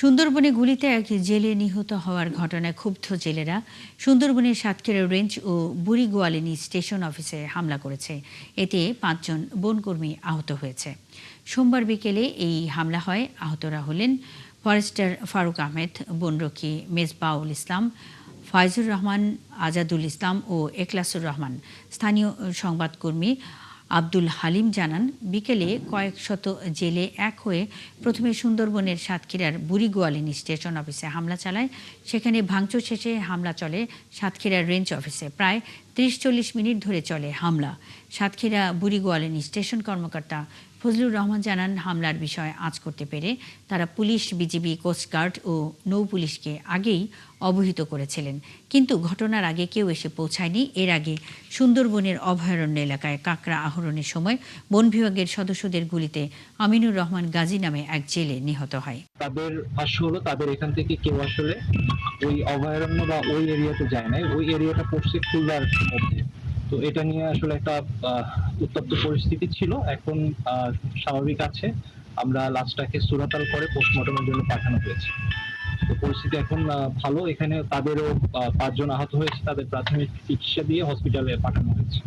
সুন্দরবনে গুলিতে এক জেলে নিহত হওয়ার ঘটনায় ক্ষুব্ধ জেলেরা সুন্দরবনের সাতক্ষীরা রেঞ্জ ও বুড়িগোয়ালিনী স্টেশন অফিসে হামলা করেছে। এতে ৫ জন বনকর্মী আহত হয়েছে। সোমবার বিকেলে এই হামলা হয়। আহতরা হলেন ফরেস্টার ফারুক আহমেদ, বনরক্ষী মেজবাউল ইসলাম, ফয়জুর রহমান, আজাদুল ইসলাম ও এখলাসুর রহমান। স্থানীয় সংবাদকর্মী আব্দুল হালিম জানান, বিকেলে কয়েক শত জেলে এক হয়ে প্রথমে সুন্দরবনের সাতক্ষীরার বুড়িগোয়ালিনী স্টেশন অফিসে হামলা চালায়। সেখানে ভাঙচুর শেষে হামলা চলে সাতক্ষীরার রেঞ্জ অফিসে। প্রায় ৩০-৪০ মিনিট ধরে চলে হামলা। সাতক্ষীরা বুড়িগোয়ালিনী স্টেশন কর্মকর্তা ফজলুর রহমান জানান, হামলার বিষয়ে আঁচ করতে পেরে তারা পুলিশ, বিজিবি, কোস্টগার্ড ও নৌ পুলিশকে আগেই অবহিত করেছিলেন। কিন্তু ঘটনার আগে কেউ এসে পৌঁছায়নি। এর আগে সুন্দরবনের অভয়ারণ্য এলাকায় কাঁকড়া আহরণের সময় বন বিভাগের সদস্যদের গুলিতে আমিনুর রহমান গাজী নামে এক জেলে নিহত হয়। তাদের ভাষ্য হলো তাদের এখান থেকে কেউ আসলে ওই অভয়ারণ্য বা ওই এরিয়াতে যায় নাই, ওই এরিয়াটা পড়ছে খুলনার মধ্যে। তো এটা নিয়ে আসলে একটা উত্তপ্ত পরিস্থিতি ছিল। এখন স্বাভাবিক আছে। আমরা লাশটাকে সুরাতাল করে পোস্টমর্টমের জন্য পাঠানো হয়েছে। তো পরিস্থিতি এখন ভালো। এখানে তাদেরও ৫ জন আহত হয়েছে, তাদের প্রাথমিক চিকিৎসা দিয়ে হসপিটালে পাঠানো হয়েছে।